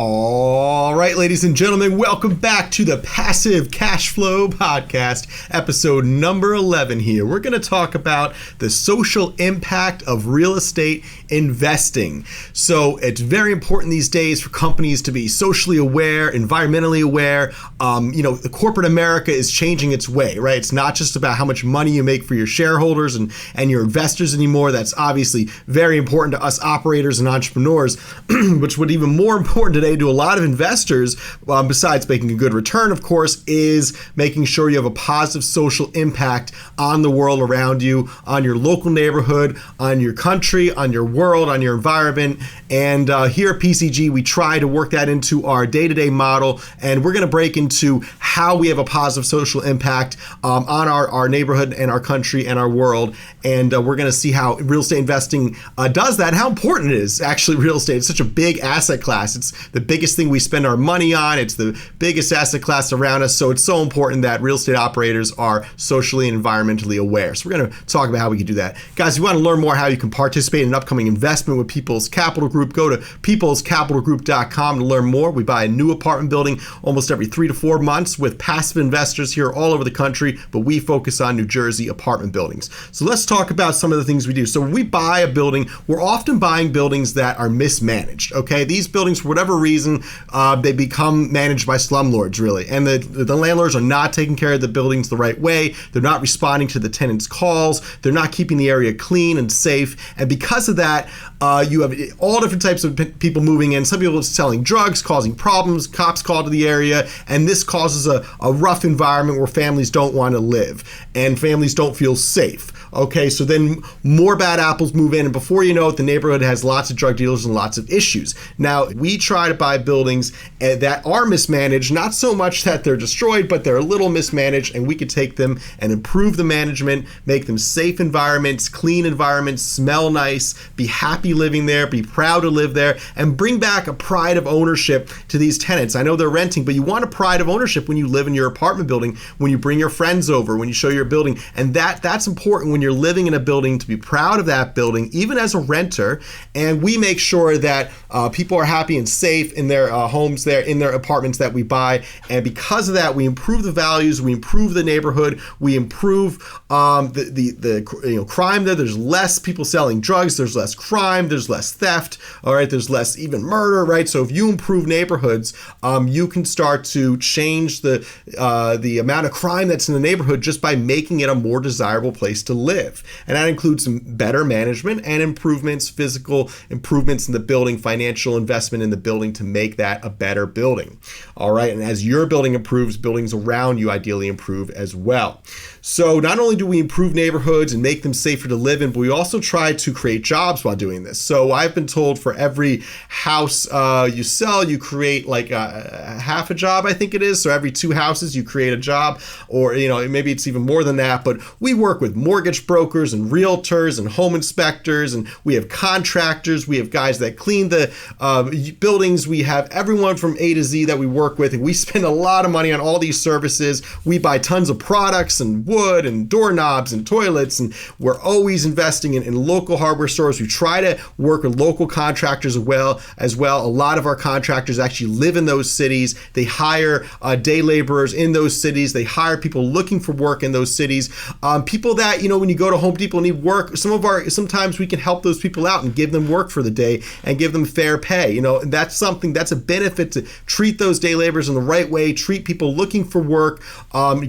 All right, ladies and gentlemen, welcome back to the Passive Cash Flow Podcast, episode number 11 here. We're going to talk about the social impact of real estate investing. So it's very important these days for companies to be socially aware, environmentally aware. The corporate America is changing its way, right? It's not just about how much money you make for your shareholders and your investors anymore. That's obviously very important to us operators and entrepreneurs, which would even more important today to a lot of investors, besides making a good return, of course, is making sure you have a positive social impact on the world around you, on your local neighborhood, on your country, on your world, on your environment. And here at PCG, we try to work that into our day-to-day model, and we're going to break into how we have a positive social impact on our neighborhood and our country and our world. And we're going to see how real estate investing does that, and how important it is. Actually, real estate is such a big asset class. It's the biggest thing we spend our money on. It's the biggest asset class around us. So it's so important that real estate operators are socially and environmentally aware. So we're going to talk about how we can do that. Guys, if you want to learn more how you can participate in an upcoming investment with People's Capital Group, go to peoplescapitalgroup.com to learn more. We buy a new apartment building almost every 3 to 4 months with passive investors here all over the country, but we focus on New Jersey apartment buildings. So let's talk about some of the things we do. So when we buy a building, we're often buying buildings that are mismanaged, okay? These buildings, for whatever reason, they become managed by slumlords, really. And the landlords are not taking care of the buildings the right way. They're not responding to the tenants' calls. They're not keeping the area clean and safe. And because of that, you have all different types of people moving in. Some people are selling drugs, causing problems, cops call to the area, and this causes a rough environment where families don't want to live and families don't feel safe. Okay, so then more bad apples move in, and before you know it, the neighborhood has lots of drug dealers and lots of issues. Now, we try to buy buildings that are mismanaged, not so much that they're destroyed, but they're a little mismanaged, and we could take them and improve the management, make them safe environments, clean environments, smell nice, be happy living there, be proud to live there, and bring back a pride of ownership to these tenants. I know they're renting, but you want a pride of ownership when you live in your apartment building, when you bring your friends over, when you show your building, and that's important when you're living in a building, to be proud of that building, even as a renter. And we make sure that people are happy and safe in their homes there, in their apartments that we buy. And because of that, we improve the values, we improve the neighborhood, we improve the crime there. There's less people selling drugs, there's less crime, there's less theft, all right, there's less even murder, right? So if you improve neighborhoods, you can start to change the amount of crime that's in the neighborhood just by making it a more desirable place to live. And that includes some better management and improvements, physical improvements in the building, financial investment in the building to make that a better building. All right. And as your building improves, buildings around you ideally improve as well. So not only do we improve neighborhoods and make them safer to live in, but we also try to create jobs while doing this. So I've been told for every house you sell, you create like half a job, I think it is. So every 2 houses, you create a job, or, maybe it's even more than that. But we work with mortgage brokers and realtors and home inspectors, and we have contractors. We have guys that clean the buildings. We have everyone from A to Z that we work with, and we spend a lot of money on all these services. We buy tons of products and wood and doorknobs and toilets, and we're always investing in local hardware stores. We try to work with local contractors as well. A lot of our contractors actually live in those cities. They hire day laborers in those cities. They hire people looking for work in those cities. People that, when you go to Home Depot and need work, sometimes we can help those people out and give them work for the day and give them fair pay. That's a benefit, to treat those day laborers in the right way, treat people looking for work,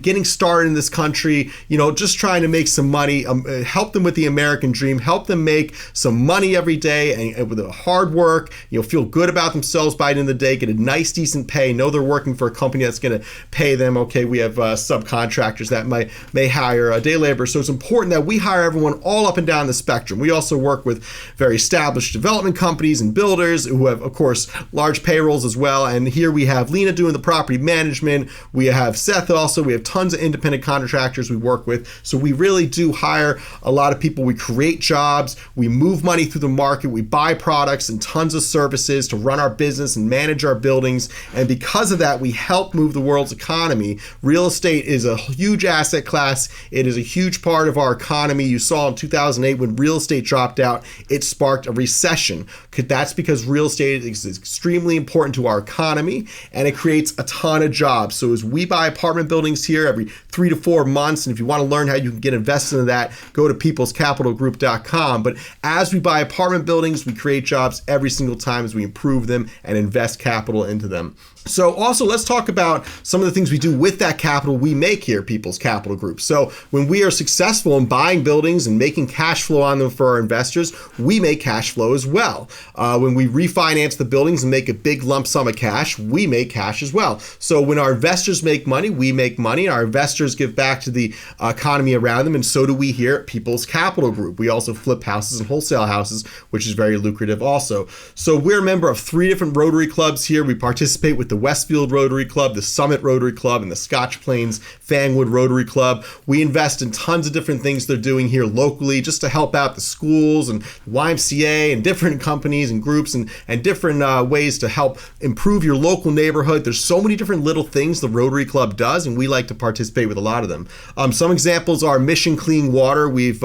getting started in this country, just trying to make some money, help them with the American dream, help them make some money every day and with hard work, feel good about themselves by the end of the day, get a nice, decent pay, know they're working for a company that's going to pay them. Okay, we have subcontractors that may hire a day laborer. So it's important that we hire everyone all up and down the spectrum. We also work with very established development companies and builders who have, of course, large payrolls as well. well. And here we have Lena doing the property management. We have Seth also. We have tons of independent contractors we work with. So we really do hire a lot of people. We create jobs. We move money through the market. We buy products and tons of services to run our business and manage our buildings. And because of that, we help move the world's economy. Real estate is a huge asset class. It is a huge part of our economy. You saw in 2008 when real estate dropped out, it sparked a recession. That's because real estate is extremely important to our economy, and it creates a ton of jobs. So as we buy apartment buildings here every 3 to 4 months, and if you want to learn how you can get invested in that, go to peoplescapitalgroup.com. But as we buy apartment buildings, we create jobs every single time as we improve them and invest capital into them. So also, let's talk about some of the things we do with that capital we make here at People's Capital Group. So when we are successful in buying buildings and making cash flow on them for our investors, we make cash flow as well. When we refinance the buildings and make a big lump sum of cash, we make cash as well. So when our investors make money, we make money. Our investors give back to the economy around them, and so do we here at People's Capital Group. We also flip houses and wholesale houses, which is very lucrative also. So we're a member of 3 different Rotary Clubs here. We participate with the Westfield Rotary Club, the Summit Rotary Club, and the Scotch Plains Fangwood Rotary Club. We invest in tons of different things they're doing here locally just to help out the schools and YMCA and different companies and groups and different ways to help improve your local neighborhood. There's so many different little things the Rotary Club does, and we like to participate with a lot of them. Some examples are Mission Clean Water. We've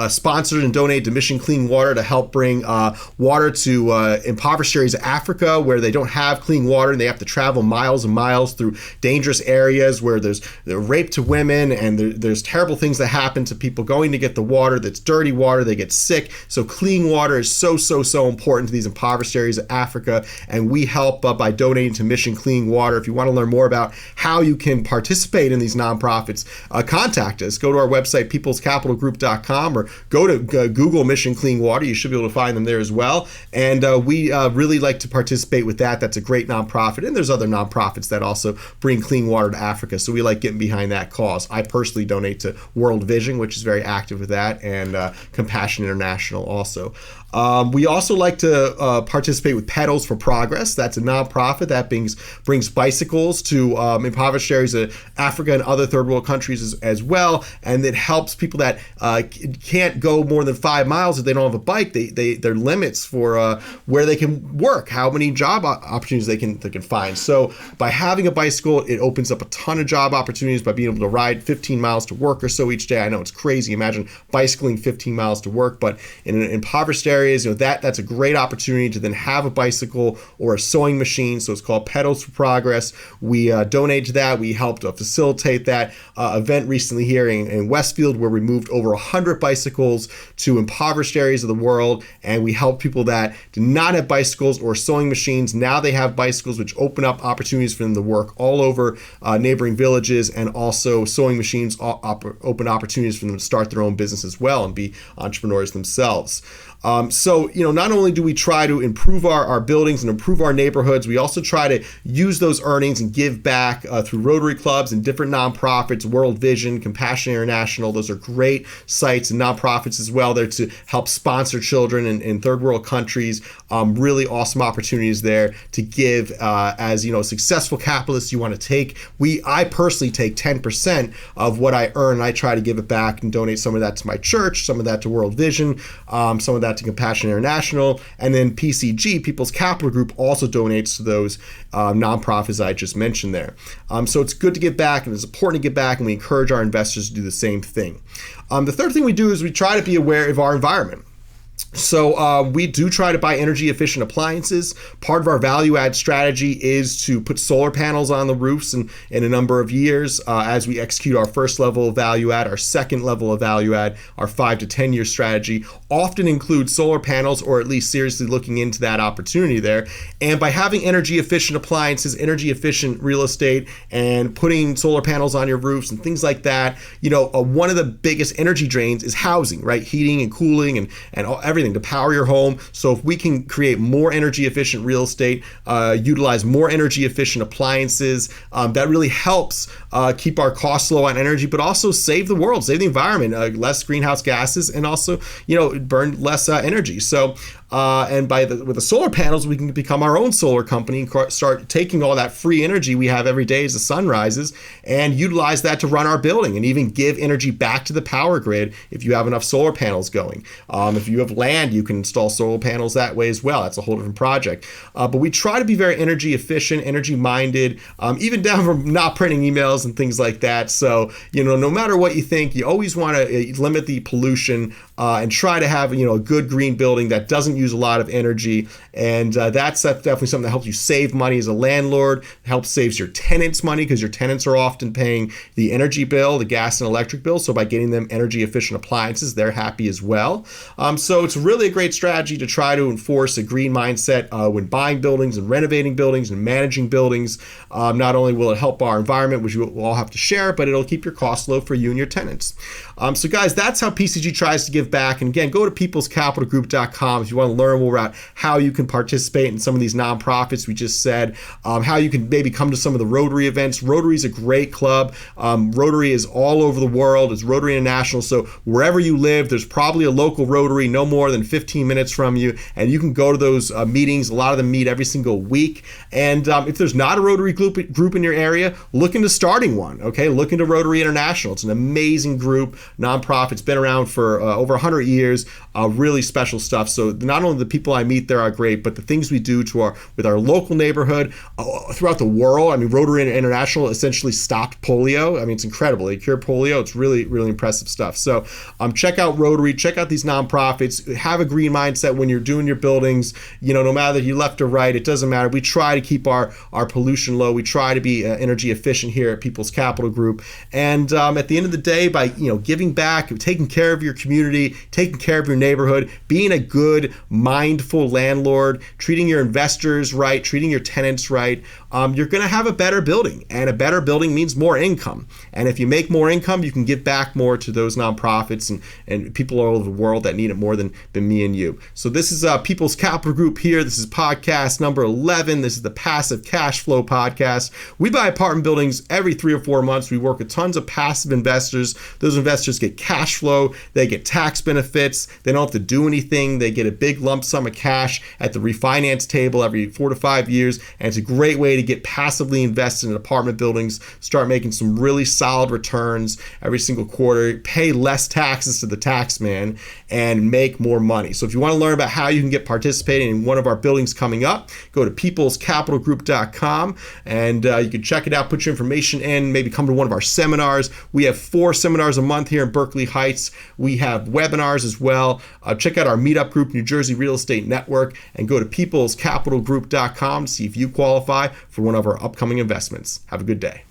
sponsored and donated to Mission Clean Water to help bring water to impoverished areas of Africa where they don't have clean water and they have to travel miles and miles through dangerous areas where there's rape to women and there's terrible things that happen to people going to get the water that's dirty water. They get sick. So clean water is so important to these impoverished areas of Africa, and we help by donating to Mission Clean Water. If you want to learn more about how you can participate in these nonprofits, contact us. Go to our website, peoplescapitalgroup.com, or go to Google Mission Clean Water. You should be able to find them there as well. And we really like to participate with that. That's a great nonprofit. And there's other nonprofits that also bring clean water to Africa. So we like getting behind that cause. I personally donate to World Vision, which is very active with that, and Compassion International also. We also like to participate with Pedals for Progress. That's a nonprofit that brings bicycles to impoverished areas of Africa and other third world countries as well. And it helps people that can't go more than 5 miles if they don't have a bike. Their limits for where they can work, how many job opportunities they can find. So by having a bicycle, it opens up a ton of job opportunities by being able to ride 15 miles to work or so each day. I know it's crazy. Imagine bicycling 15 miles to work, but in an impoverished areas, that's a great opportunity to then have a bicycle or a sewing machine. So it's called Pedals for Progress. We donate to that. We helped facilitate that event recently here in Westfield, where we moved over 100 bicycles to impoverished areas of the world, and we help people that did not have bicycles or sewing machines. Now they have bicycles, which open up opportunities for them to work all over neighboring villages, and also sewing machines open opportunities for them to start their own business as well and be entrepreneurs themselves. So, not only do we try to improve our buildings and improve our neighborhoods, we also try to use those earnings and give back through Rotary Clubs and different nonprofits, World Vision, Compassion International. Those are great sites and nonprofits as well. They're to help sponsor children in third world countries. Really awesome opportunities there to give. As successful capitalists, you want to take. I personally take 10% of what I earn, and I try to give it back and donate some of that to my church, some of that to World Vision, some of that to Compassion International, and then PCG, People's Capital Group, also donates to those nonprofits I just mentioned there. So it's good to give back, and it's important to give back, and we encourage our investors to do the same thing. The third thing we do is we try to be aware of our environment. So we do try to buy energy efficient appliances. Part of our value add strategy is to put solar panels on the roofs in a number of years as we execute our first level of value add. Our second level of value add, our 5 to 10 year strategy, often includes solar panels, or at least seriously looking into that opportunity there. And by having energy efficient appliances, energy efficient real estate, and putting solar panels on your roofs and things like that, one of the biggest energy drains is housing, right? Heating and cooling and everything to power your home. So if we can create more energy efficient real estate, utilize more energy efficient appliances, that really helps keep our costs low on energy, but also save the world, save the environment, less greenhouse gases, and also burn less energy. So And with the solar panels, we can become our own solar company and start taking all that free energy we have every day as the sun rises and utilize that to run our building and even give energy back to the power grid if you have enough solar panels going. If you have land, you can install solar panels that way as well. That's a whole different project. But we try to be very energy efficient, energy minded, even down from not printing emails and things like that. So, no matter what you think, you always want to limit the pollution and try to have, a good green building that doesn't use a lot of energy. And that's definitely something that helps you save money as a landlord, helps saves your tenants money because your tenants are often paying the energy bill, the gas and electric bill. So by getting them energy efficient appliances, they're happy as well. So it's really a great strategy to try to enforce a green mindset when buying buildings and renovating buildings and managing buildings. Not only will it help our environment, which we'll all have to share, but it'll keep your costs low for you and your tenants. So guys, that's how PCG tries to give back. And again, go to peoplescapitalgroup.com if you want to learn more about how you can participate in some of these nonprofits we just said, how you can maybe come to some of the Rotary events. Rotary is a great club. Rotary is all over the world. It's Rotary International. So wherever you live, there's probably a local Rotary no more than 15 minutes from you, and you can go to those meetings. A lot of them meet every single week. And if there's not a Rotary group in your area, look into starting one. Okay, look into Rotary International. It's an amazing group, nonprofit. It's been around for over 100 years. Really special stuff. So not only the people I meet there are great, but the things we do with our local neighborhood throughout the world. I mean, Rotary International essentially stopped polio. I mean, it's incredible. They cured polio. It's really, really impressive stuff. So check out Rotary. Check out these nonprofits. Have a green mindset when you're doing your buildings. No matter if you left or right, it doesn't matter. We try to keep our pollution low. We try to be energy efficient here at People's Capital Group. And at the end of the day, by giving back, taking care of your community, taking care of your neighborhood, being a good, mindful landlord, treating your investors right, treating your tenants right, you're going to have a better building. And a better building means more income. And if you make more income, you can give back more to those nonprofits and people all over the world that need it more than me and you. So this is People's Capital Group here. This is podcast number 11. This is the Passive Cash Flow Podcast. We buy apartment buildings every 3 or 4 months. We work with tons of passive investors. Those investors get cash flow. They get tax benefits. They don't have to do anything. They get a big lump sum of cash at the refinance table every 4 to 5 years. And it's a great way to get passively invested in apartment buildings, start making some really solid returns every single quarter, pay less taxes to the tax man, and make more money. So if you want to learn about how you can get participating in one of our buildings coming up, go to peoplescapitalgroup.com and you can check it out, put your information in, maybe come to one of our seminars. We have 4 seminars a month here in Berkeley Heights. We have webinars as well. Check out our meetup group, New Jersey Real Estate Network, and go to peoplescapitalgroup.com to see if you qualify for one of our upcoming investments. Have a good day.